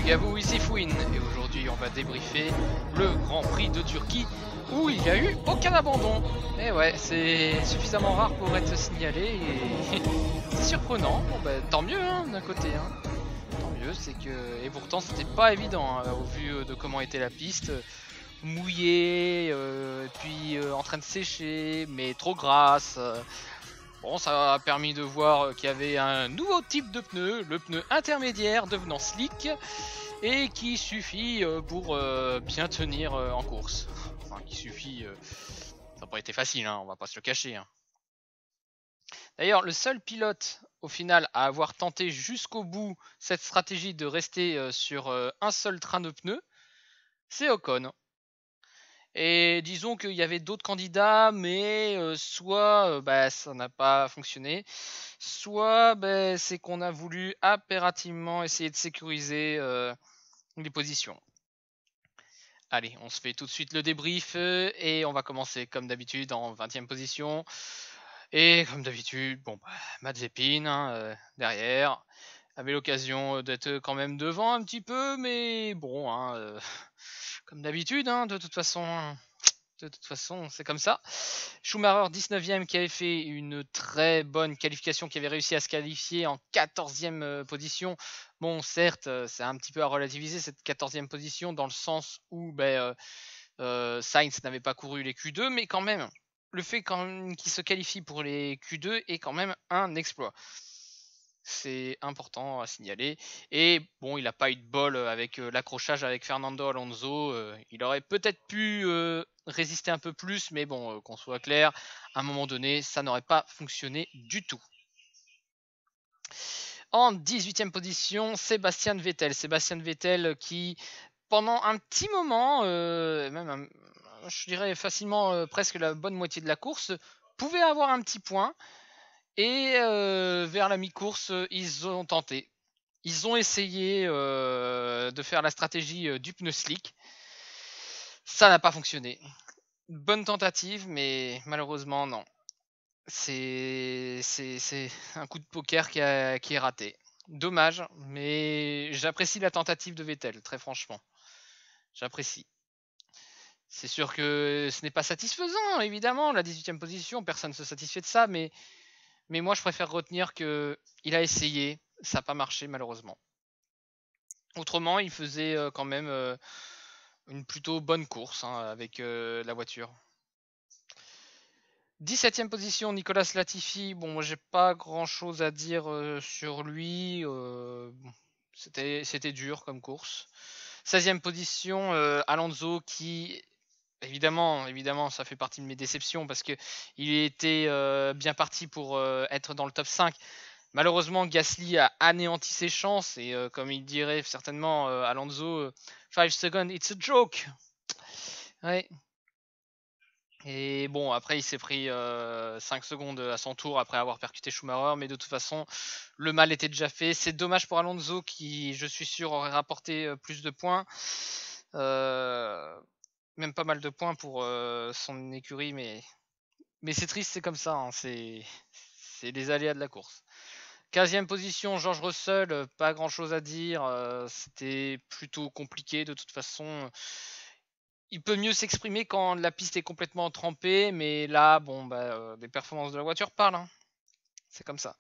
Salut à vous, ici Fouine, et aujourd'hui on va débriefer le Grand Prix de Turquie où il n'y a eu aucun abandon. Et ouais, c'est suffisamment rare pour être signalé et c'est surprenant. Bon bah tant mieux hein, d'un côté. Hein. Tant mieux, c'est que... Et pourtant c'était pas évident hein, au vu de comment était la piste. Mouillée, et puis en train de sécher, mais trop grasse. Bon, ça a permis de voir qu'il y avait un nouveau type de pneu, le pneu intermédiaire devenant slick, et qui suffit pour bien tenir en course. Enfin, qui suffit, ça n'a pas été facile, hein, on va pas se le cacher. Hein. D'ailleurs, le seul pilote, au final, à avoir tenté jusqu'au bout cette stratégie de rester sur un seul train de pneus, c'est Ocon. Et disons qu'il y avait d'autres candidats, mais soit bah, ça n'a pas fonctionné, soit bah, c'est qu'on a voulu impérativement essayer de sécuriser les positions. Allez, on se fait tout de suite le débrief et on va commencer comme d'habitude en 20e position. Et comme d'habitude, bon, bah, Mazepin hein, derrière, avait l'occasion d'être quand même devant un petit peu, mais bon, hein, comme d'habitude, hein, de toute façon. De toute façon, c'est comme ça. Schumacher 19e qui avait fait une très bonne qualification, qui avait réussi à se qualifier en 14e position. Bon, certes, c'est un petit peu à relativiser cette 14e position dans le sens où Sainz n'avait pas couru les Q2, mais quand même, le fait qu'il se qualifie pour les Q2 est quand même un exploit. C'est important à signaler. Et bon, il n'a pas eu de bol avec l'accrochage avec Fernando Alonso. Il aurait peut-être pu résister un peu plus, mais bon, qu'on soit clair, à un moment donné, ça n'aurait pas fonctionné du tout. En 18e position, Sébastien Vettel. Sébastien Vettel qui, pendant un petit moment, je dirais facilement presque la bonne moitié de la course, pouvait avoir un petit point. Et vers la mi-course, ils ont tenté. Ils ont essayé de faire la stratégie du pneu slick. Ça n'a pas fonctionné. Bonne tentative, mais malheureusement, non. C'est un coup de poker qui est raté. Dommage, mais j'apprécie la tentative de Vettel, très franchement. J'apprécie. C'est sûr que ce n'est pas satisfaisant, évidemment, la 18e position, personne ne se satisfait de ça, mais moi je préfère retenir qu'il a essayé, ça n'a pas marché malheureusement. Autrement, il faisait quand même une plutôt bonne course hein, avec la voiture. 17e position, Nicolas Latifi. Bon, moi j'ai pas grand chose à dire sur lui. C'était dur comme course. 16e position, Alonso qui, évidemment, ça fait partie de mes déceptions parce qu'il était bien parti pour être dans le top 5. Malheureusement, Gasly a anéanti ses chances et comme il dirait certainement Alonso, 5 seconds, it's a joke. Ouais. Et bon, après, il s'est pris 5 secondes à son tour après avoir percuté Schumacher, mais de toute façon, le mal était déjà fait. C'est dommage pour Alonso qui, je suis sûr, aurait rapporté plus de points. Même pas mal de points pour son écurie, mais c'est triste, c'est comme ça. Hein, c'est les aléas de la course. 15e position, George Russell, pas grand chose à dire. C'était plutôt compliqué de toute façon. Il peut mieux s'exprimer quand la piste est complètement trempée, mais là, bon, les performances de la voiture parlent. Hein. C'est comme ça.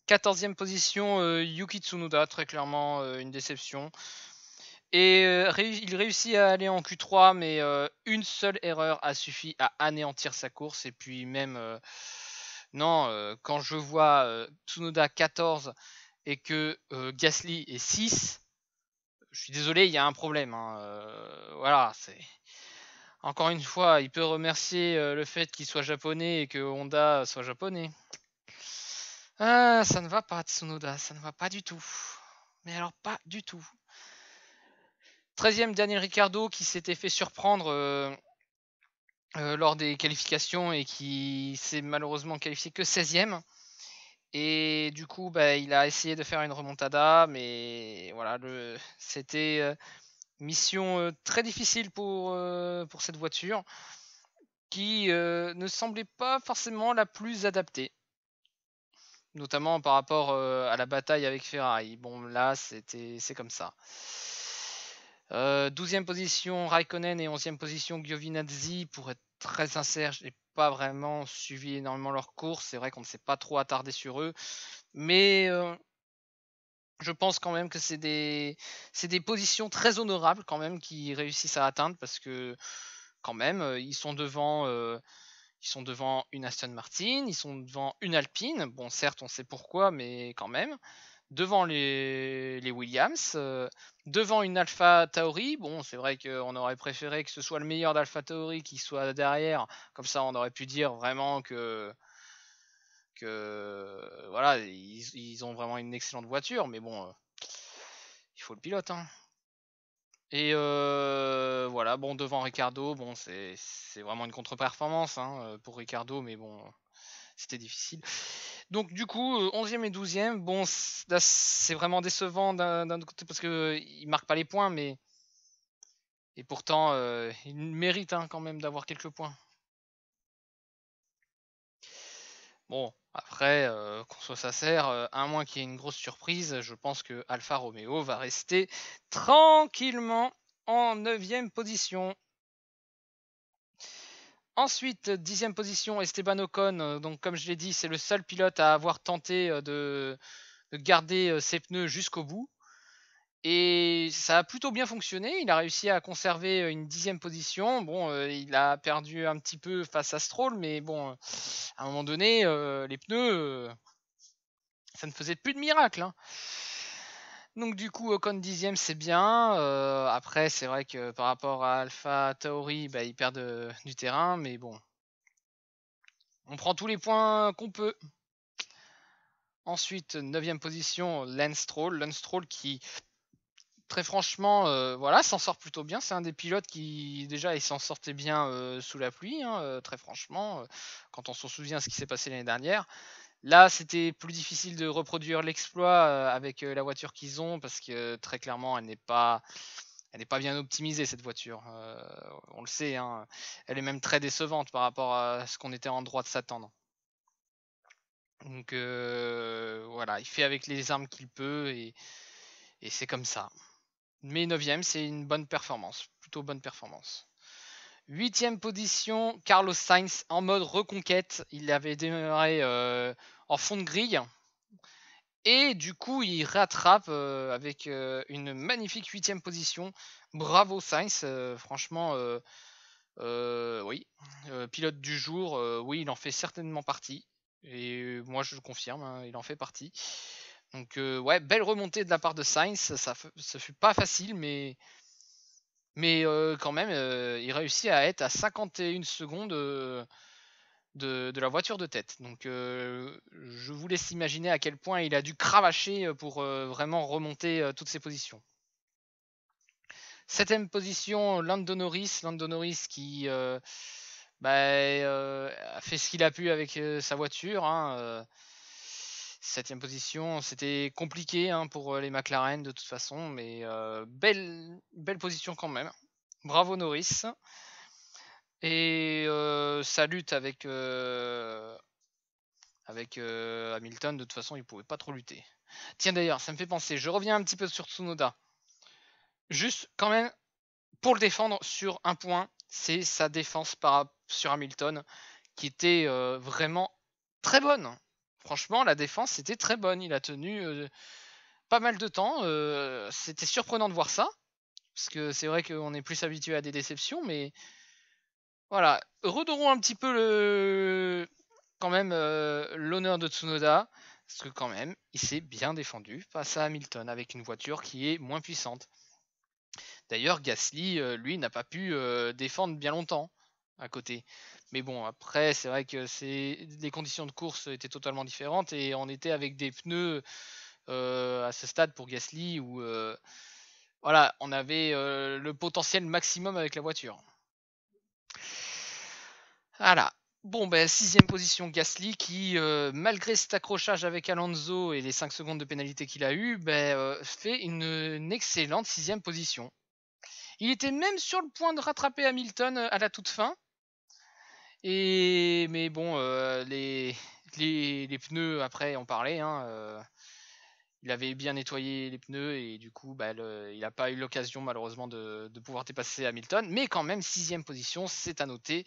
14e position, Yuki Tsunoda, très clairement une déception. Et il réussit à aller en Q3, mais une seule erreur a suffi à anéantir sa course. Et puis même, quand je vois Tsunoda 14 et que Gasly est 6, je suis désolé, il y a un problème. Hein. Voilà, c'est... Encore une fois, il peut remercier le fait qu'il soit japonais et que Honda soit japonais. Ah, ça ne va pas, Tsunoda, ça ne va pas du tout. Mais alors, pas du tout. 13e, Daniel Ricciardo qui s'était fait surprendre lors des qualifications et qui s'est malheureusement qualifié que 16e. Et du coup, il a essayé de faire une remontada, mais voilà, c'était mission très difficile pour cette voiture qui ne semblait pas forcément la plus adaptée. notamment par rapport à la bataille avec Ferrari. Bon, là, c'est comme ça. 12e position Raikkonen et 11e position Giovinazzi. Pour être très sincère, je n'ai pas vraiment suivi énormément leur course. C'est vrai qu'on ne s'est pas trop attardé sur eux. Mais je pense quand même que c'est des positions très honorables quand même qu'ils réussissent à atteindre parce que quand même ils sont devant une Aston Martin, ils sont devant une Alpine. Bon, certes, on sait pourquoi, mais quand même. Devant les Williams, devant une Alpha Tauri. Bon, c'est vrai qu'on aurait préféré que ce soit le meilleur d'Alpha Tauri qui soit derrière. Comme ça, on aurait pu dire vraiment que voilà, ils ont vraiment une excellente voiture. Mais bon, il faut le pilote, hein. Et voilà, bon, devant Ricardo, bon, c'est vraiment une contre-performance hein, pour Ricardo, mais bon, c'était difficile. Donc du coup, 11e et 12e, bon, là, c'est vraiment décevant d'un autre côté parce qu'il ne marque pas les points, mais et pourtant, il mérite hein, quand même d'avoir quelques points. Bon, après, qu'on soit sincère, à moins qu'il y ait une grosse surprise, je pense que Alfa Romeo va rester tranquillement en 9e position. Ensuite, 10e position, Esteban Ocon. Donc, comme je l'ai dit, c'est le seul pilote à avoir tenté de garder ses pneus jusqu'au bout. Et ça a plutôt bien fonctionné. Il a réussi à conserver une 10e position. Bon, il a perdu un petit peu face à Stroll, mais bon, à un moment donné, les pneus, ça ne faisait plus de miracle, hein. Donc du coup, Ocon 10e, c'est bien. Après, c'est vrai que par rapport à Alpha Tauri, bah, ils perdent du terrain, mais bon. On prend tous les points qu'on peut. Ensuite, 9e position, Lance Stroll. Lance Stroll qui, très franchement, voilà, s'en sort plutôt bien. C'est un des pilotes qui, déjà, il s'en sortait bien sous la pluie, hein, très franchement, quand on s'en souvient ce qui s'est passé l'année dernière. Là, c'était plus difficile de reproduire l'exploit avec la voiture qu'ils ont parce que très clairement, elle n'est pas bien optimisée cette voiture. On le sait, hein. Elle est même très décevante par rapport à ce qu'on était en droit de s'attendre. Donc voilà, il fait avec les armes qu'il peut et c'est comme ça. Mais 9e, c'est une bonne performance, plutôt bonne performance. 8e position, Carlos Sainz en mode reconquête. Il avait démarré en fond de grille. Et du coup, il rattrape avec une magnifique 8e position. Bravo Sainz, franchement, oui. Pilote du jour, oui, il en fait certainement partie. Et moi, je le confirme, hein, il en fait partie. Donc, ouais, belle remontée de la part de Sainz. Ça fut pas facile, mais quand même, il réussit à être à 51 secondes de la voiture de tête. Donc je vous laisse imaginer à quel point il a dû cravacher pour vraiment remonter toutes ses positions. 7e position, Lando Norris qui a fait ce qu'il a pu avec sa voiture. 7e position, c'était compliqué hein, pour les McLaren de toute façon, mais belle position quand même. Bravo Norris. Et sa lutte avec Hamilton, de toute façon, il pouvait pas trop lutter. Tiens d'ailleurs, ça me fait penser, je reviens un petit peu sur Tsunoda. Juste quand même, pour le défendre sur un point, c'est sa défense sur Hamilton, qui était vraiment très bonne. Franchement, la défense était très bonne. Il a tenu pas mal de temps. C'était surprenant de voir ça, parce que c'est vrai qu'on est plus habitué à des déceptions, mais voilà, redorons un petit peu quand même l'honneur de Tsunoda, parce que quand même, il s'est bien défendu face à Hamilton avec une voiture qui est moins puissante. D'ailleurs, Gasly, lui, n'a pas pu défendre bien longtemps à côté. Mais bon, après, c'est vrai que les conditions de course étaient totalement différentes et on était avec des pneus à ce stade pour Gasly où voilà, on avait le potentiel maximum avec la voiture. Voilà. Bon, ben, 6e position Gasly qui, malgré cet accrochage avec Alonso et les 5 secondes de pénalité qu'il a eu, fait une excellente 6e position. Il était même sur le point de rattraper Hamilton à la toute fin. Mais bon, les les pneus, après, on parlait. Hein, il avait bien nettoyé les pneus et du coup, bah, il n'a pas eu l'occasion malheureusement de pouvoir dépasser Hamilton. Mais quand même, 6e position, c'est à noter.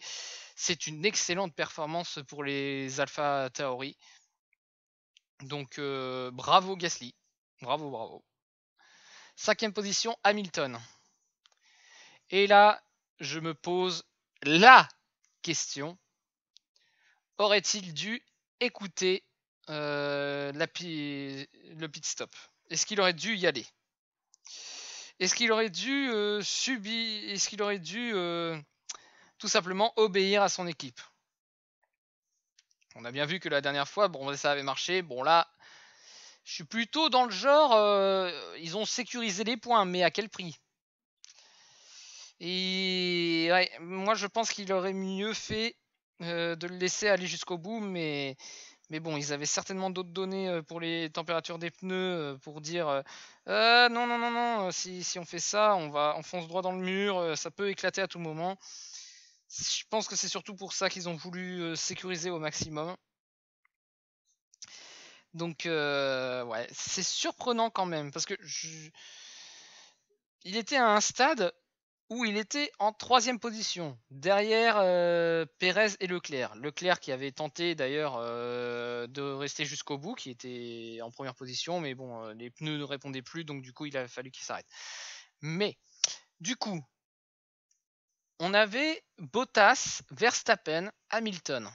C'est une excellente performance pour les Alpha Tauri. Donc bravo Gasly. Bravo, bravo. 5e position, Hamilton. Et là, je me pose la question. Aurait-il dû écouter le pit stop? Est-ce qu'il aurait dû y aller? Est-ce qu'il aurait dû subir? Est-ce qu'il aurait dû tout simplement obéir à son équipe? On a bien vu que la dernière fois, bon, ça avait marché. Bon, là, je suis plutôt dans le genre, ils ont sécurisé les points, mais à quel prix? Et ouais, moi, je pense qu'il aurait mieux fait de le laisser aller jusqu'au bout, mais bon, ils avaient certainement d'autres données pour les températures des pneus pour dire non, non, non, non, si on fait ça, on fonce droit dans le mur, ça peut éclater à tout moment. Je pense que c'est surtout pour ça qu'ils ont voulu sécuriser au maximum. Donc, ouais, c'est surprenant quand même, parce que il était à un stade où il était en 3e position, derrière Pérez et Leclerc. Leclerc qui avait tenté d'ailleurs de rester jusqu'au bout, qui était en première position, mais bon, les pneus ne répondaient plus, donc du coup, il a fallu qu'il s'arrête. Mais, du coup, on avait Bottas, Verstappen, Hamilton.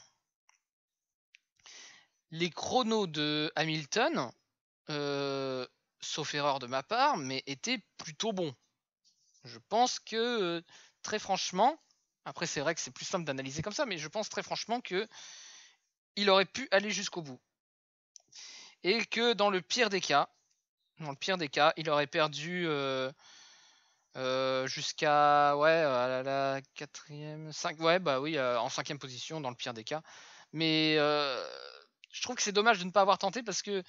Les chronos de Hamilton, sauf erreur de ma part, mais étaient plutôt bons. Je pense que, très franchement, après c'est vrai que c'est plus simple d'analyser comme ça, mais je pense très franchement que il aurait pu aller jusqu'au bout. Et que dans le pire des cas, il aurait perdu jusqu'à la 4e, 5, ouais bah oui, en 5e position dans le pire des cas. Mais je trouve que c'est dommage de ne pas avoir tenté parce que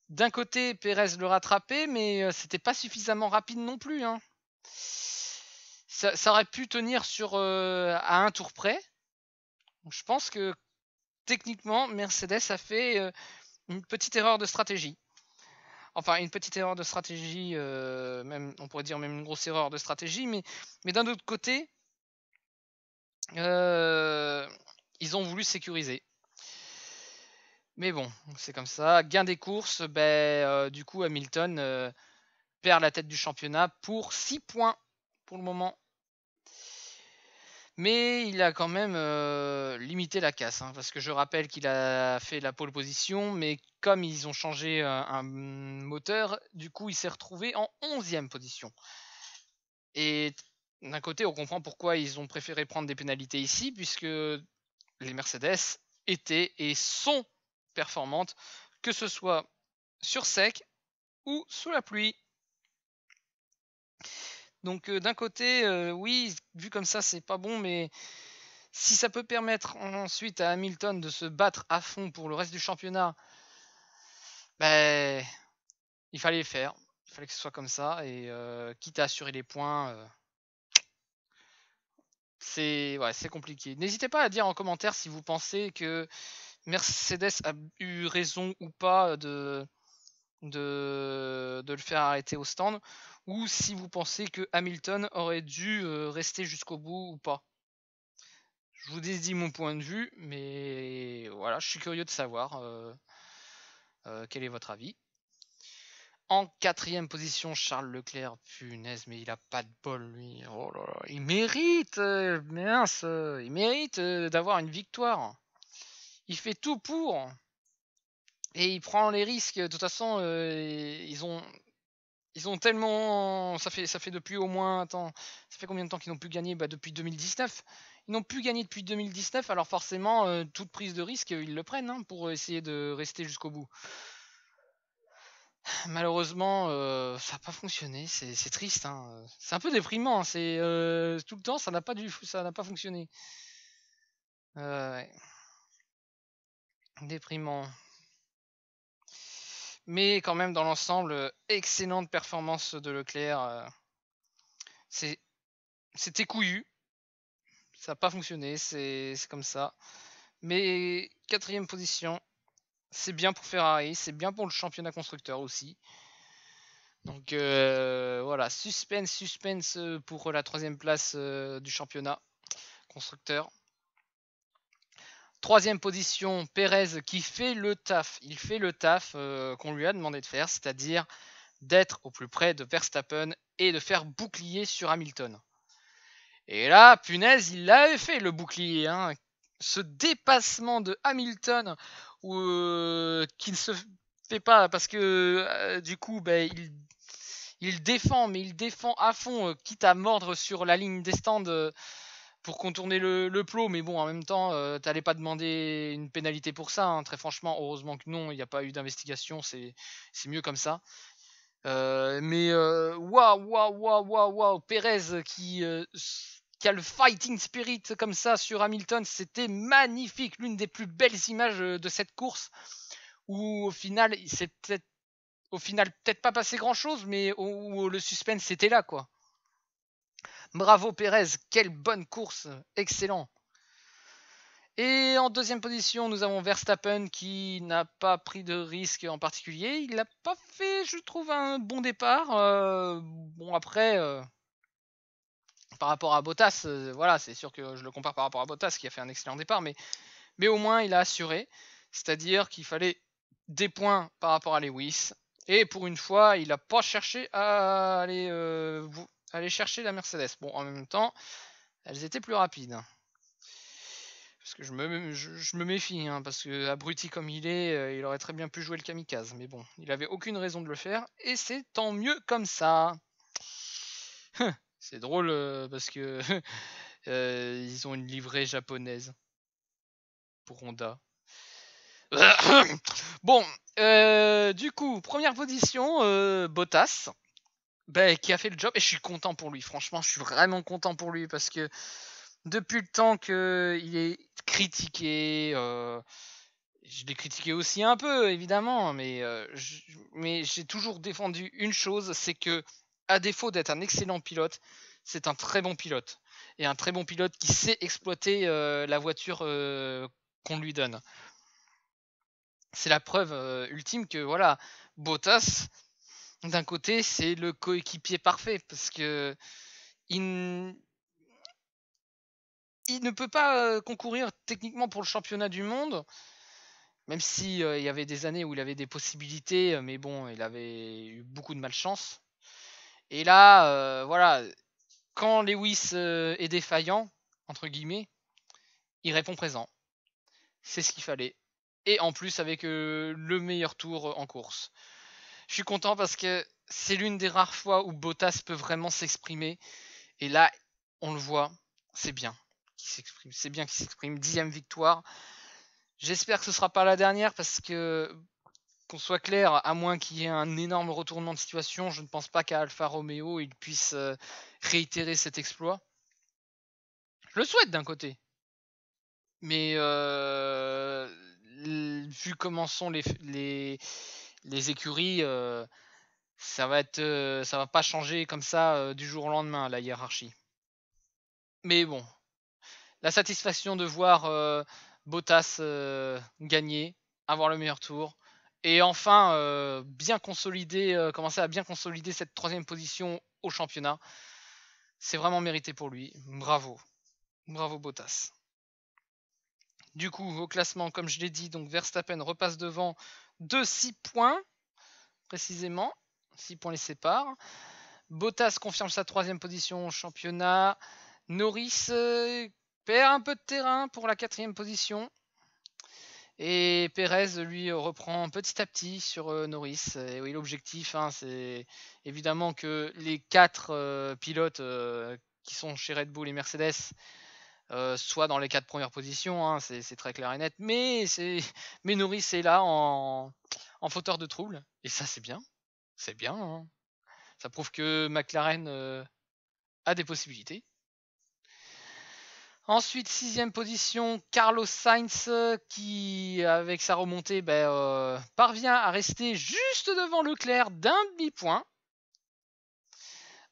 d'un côté Pérez le rattrapait, mais c'était pas suffisamment rapide non plus. Hein. Ça aurait pu tenir à un tour près. Donc, je pense que techniquement, Mercedes a fait une petite erreur de stratégie. Enfin, une petite erreur de stratégie, même, on pourrait dire même une grosse erreur de stratégie, mais d'un autre côté, ils ont voulu sécuriser. Mais bon, c'est comme ça. Gain des courses, du coup, Hamilton perd la tête du championnat pour 6 points pour le moment. Mais il a quand même limité la casse, hein, parce que je rappelle qu'il a fait la pole position, mais comme ils ont changé un moteur, du coup il s'est retrouvé en 11e position. Et d'un côté, on comprend pourquoi ils ont préféré prendre des pénalités ici, puisque les Mercedes étaient et sont performantes, que ce soit sur sec ou sous la pluie. Donc d'un côté, oui, vu comme ça, c'est pas bon, mais si ça peut permettre ensuite à Hamilton de se battre à fond pour le reste du championnat, il fallait le faire. Il fallait que ce soit comme ça. Et quitte à assurer les points, c'est compliqué. N'hésitez pas à dire en commentaire si vous pensez que Mercedes a eu raison ou pas de le faire arrêter au stand, ou si vous pensez que Hamilton aurait dû rester jusqu'au bout ou pas. Je vous ai dit mon point de vue, mais voilà, je suis curieux de savoir quel est votre avis. En 4e position, Charles Leclerc, punaise, mais il a pas de bol lui. Oh là là, il mérite, il mérite d'avoir une victoire. Il fait tout pour. Et il prend les risques. De toute façon, ils ont tellement. Ça fait depuis au moins. Attends, ça fait combien de temps qu'ils n'ont plus gagné? Depuis 2019. Ils n'ont plus gagné depuis 2019, alors forcément, toute prise de risque, ils le prennent hein, pour essayer de rester jusqu'au bout. Malheureusement, ça n'a pas fonctionné. C'est triste. Hein. C'est un peu déprimant. C'est tout le temps, ça n'a pas fonctionné. Ouais. Déprimant. Mais quand même, dans l'ensemble, excellente performance de Leclerc. C'était couillu. Ça n'a pas fonctionné, c'est comme ça. Mais 4e position, C'est bien pour Ferrari, c'est bien pour le championnat constructeur aussi. Donc voilà, suspense pour la 3e place du championnat constructeur. 3e position, Pérez qui fait le taf. Il fait le taf qu'on lui a demandé de faire, c'est-à-dire d'être au plus près de Verstappen et de faire bouclier sur Hamilton. Et là, punaise, il l'avait fait le bouclier. Hein. Ce dépassement de Hamilton qui ne se fait pas parce que du coup, il défend, mais il défend à fond, quitte à mordre sur la ligne des stands pour contourner le plot. Mais bon, en même temps, t'allais pas demander une pénalité pour ça. Hein. Très franchement, heureusement que non, il n'y a pas eu d'investigation. C'est mieux comme ça. Mais waouh, Pérez qui a le fighting spirit comme ça sur Hamilton, c'était magnifique, l'une des plus belles images de cette course où au final c'est peut-être pas passé grand chose, mais où le suspense était là quoi. Bravo Pérez, quelle bonne course, excellent. Et en 2e position, nous avons Verstappen qui n'a pas pris de risque en particulier. Il n'a pas fait, je trouve, un bon départ. Bon, après, par rapport à Bottas, voilà, c'est sûr que je le compare par rapport à Bottas qui a fait un excellent départ, mais au moins il a assuré. C'est-à-dire qu'il fallait des points par rapport à Lewis. Et pour une fois, il n'a pas cherché à aller chercher la Mercedes. Bon, en même temps, elles étaient plus rapides. Parce que je me méfie, hein, parce que abruti comme il est, il aurait très bien pu jouer le kamikaze. Mais bon, il avait aucune raison de le faire, et c'est tant mieux comme ça. C'est drôle parce que ils ont une livrée japonaise pour Honda. Bon, du coup, première position, Bottas, qui a fait le job, et je suis content pour lui. Franchement, je suis vraiment content pour lui parce que depuis le temps qu'il est critiqué, je l'ai critiqué aussi un peu évidemment, mais j'ai toujours défendu une chose, c'est que à défaut d'être un excellent pilote, c'est un très bon pilote, et un très bon pilote qui sait exploiter la voiture qu'on lui donne. C'est la preuve ultime que voilà, Bottas, d'un côté, c'est le coéquipier parfait parce que il ne peut pas concourir techniquement pour le championnat du monde, même si il y avait des années où il avait des possibilités, mais bon, il avait eu beaucoup de malchance. Et là, voilà, quand Lewis est défaillant, entre guillemets, il répond présent. C'est ce qu'il fallait. Et en plus avec le meilleur tour en course. Je suis content parce que c'est l'une des rares fois où Bottas peut vraiment s'exprimer. Et là, on le voit, c'est bien qu'il s'exprime. C'est bien qu'il s'exprime. 10e victoire. J'espère que ce ne sera pas la dernière parce que, qu'on soit clair, à moins qu'il y ait un énorme retournement de situation, je ne pense pas qu'à Alfa Romeo il puisse réitérer cet exploit. Je le souhaite d'un côté. Mais vu comment sont les écuries, ça va pas changer comme ça du jour au lendemain la hiérarchie. Mais bon, la satisfaction de voir Bottas gagner, avoir le meilleur tour, et enfin bien consolider, commencer à bien consolider cette 3e position au championnat, c'est vraiment mérité pour lui. Bravo, bravo Bottas. Du coup, au classement, comme je l'ai dit, donc Verstappen repasse devant de 6 points, précisément. 6 points les séparent. Bottas confirme sa 3e position au championnat. Norris perd un peu de terrain pour la 4e position. Et Pérez, lui, reprend petit à petit sur Norris. Et oui, l'objectif, hein, c'est évidemment que les 4 pilotes qui sont chez Red Bull et Mercedes soit dans les 4 premières positions, hein, c'est très clair et net, mais Norris est là en fauteur de trouble, et ça c'est bien, hein. Ça prouve que McLaren a des possibilités. Ensuite, 6e position, Carlos Sainz qui, avec sa remontée, parvient à rester juste devant Leclerc d'un demi-point.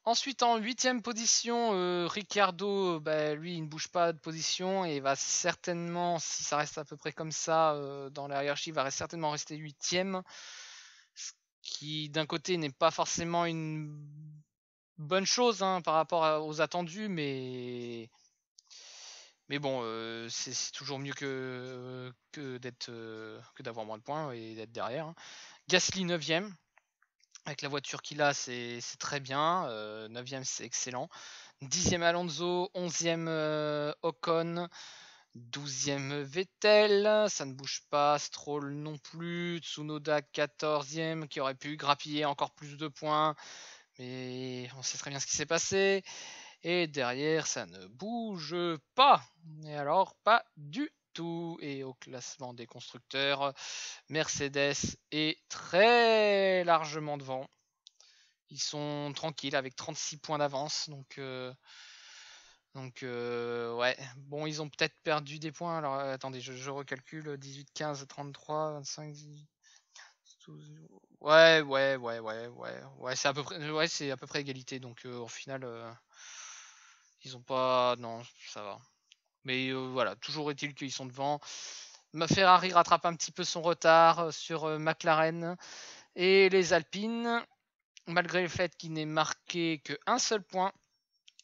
Ensuite, en 8ème position, Ricciardo, bah, lui, il ne bouge pas de position et va certainement, si ça reste à peu près comme ça dans la hiérarchie, va certainement rester 8ème. Ce qui, d'un côté, n'est pas forcément une bonne chose hein, par rapport aux attendus, mais bon, c'est toujours mieux que d'avoir moins de points et d'être derrière. Hein. Gasly 9ème. Avec la voiture qu'il a, c'est très bien. 9ème, c'est excellent. 10ème Alonso, 11ème Ocon, 12ème Vettel, ça ne bouge pas. Stroll non plus. Tsunoda 14ème, qui aurait pu grappiller encore plus de points. Mais on sait très bien ce qui s'est passé. Et derrière, ça ne bouge pas. Et alors, pas du tout. Et au classement des constructeurs, Mercedes est très largement devant. Ils sont tranquilles avec 36 points d'avance. Donc ouais. Bon, ils ont peut-être perdu des points. Alors, attendez, je recalcule. 18, 15, 33, 25, 18... Ouais, c'est à peu près égalité. Donc au final, ils ont pas. Non, ça va. Mais voilà, toujours est-il qu'ils sont devant. Ferrari rattrape un petit peu son retard sur McLaren et les Alpines, malgré le fait qu'il n'ait marqué qu'un seul point,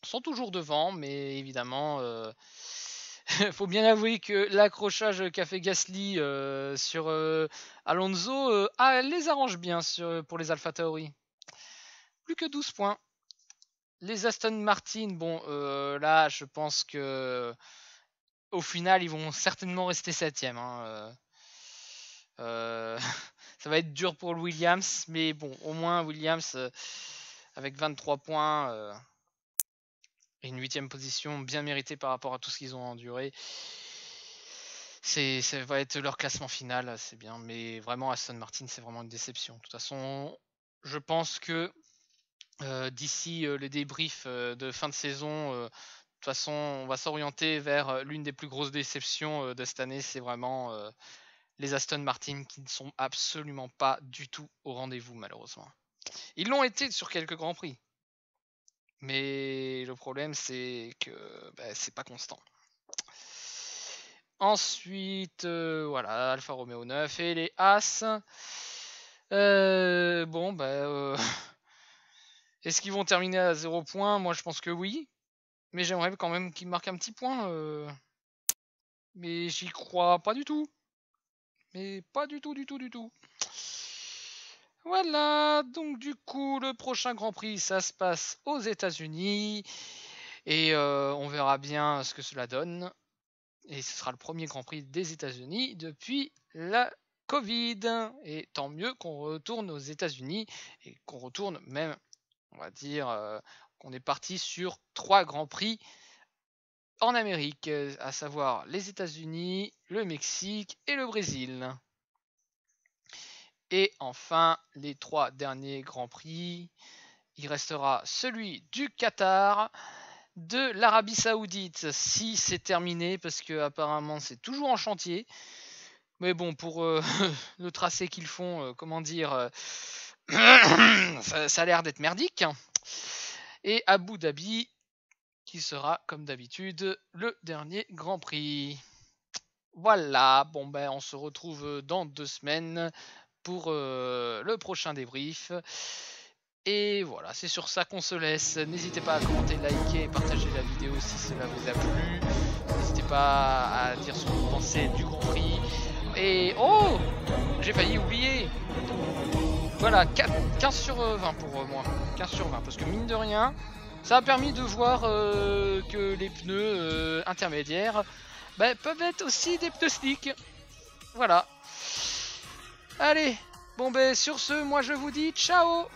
sont toujours devant. Mais évidemment, faut bien avouer que l'accrochage qu'a fait Gasly sur Alonso les arrange bien pour les AlphaTauri. Plus que 12 points. Les Aston Martin, bon, là, je pense que au final, ils vont certainement rester 7ème. Hein. Ça va être dur pour le Williams, mais bon, au moins Williams, avec 23 points et une 8ème position bien méritée par rapport à tout ce qu'ils ont enduré. Ça va être leur classement final, c'est bien. Mais vraiment, Aston Martin, c'est vraiment une déception. De toute façon, je pense que d'ici les débriefs de fin de saison, de toute façon, on va s'orienter vers l'une des plus grosses déceptions de cette année. C'est vraiment les Aston Martin qui ne sont absolument pas du tout au rendez-vous, malheureusement. Ils l'ont été sur quelques grands prix. Mais le problème, c'est que c'est pas constant. Ensuite, voilà, Alfa Romeo 9 et les As. Bon, est-ce qu'ils vont terminer à 0 points? Moi, je pense que oui. Mais j'aimerais quand même qu'ils marquent un petit point. Mais j'y crois pas du tout. Mais pas du tout. Voilà, donc du coup, le prochain Grand Prix, ça se passe aux États-Unis. Et on verra bien ce que cela donne. Et ce sera le premier Grand Prix des États-Unis depuis la Covid. Et tant mieux qu'on retourne aux États-Unis et qu'on retourne même, on va dire, qu'on est parti sur 3 Grands Prix en Amérique, à savoir les États-Unis, le Mexique et le Brésil. Et enfin, les 3 derniers Grands Prix, il restera celui du Qatar, de l'Arabie Saoudite, si c'est terminé, parce que apparemment c'est toujours en chantier. Mais bon, pour le tracé qu'ils font, comment dire, ça a l'air d'être merdique. Et Abu Dhabi, qui sera comme d'habitude le dernier Grand Prix. Voilà, bon on se retrouve dans 2 semaines pour le prochain débrief. Et voilà, c'est sur ça qu'on se laisse. N'hésitez pas à commenter, liker et partager la vidéo si cela vous a plu. N'hésitez pas à dire ce que vous pensez du Grand Prix. Et oh, j'ai failli oublier. Voilà, 15 sur 20 pour moi. 15 sur 20, parce que mine de rien, ça a permis de voir que les pneus intermédiaires peuvent être aussi des pneus slick. Voilà. Allez, bon sur ce, moi je vous dis ciao.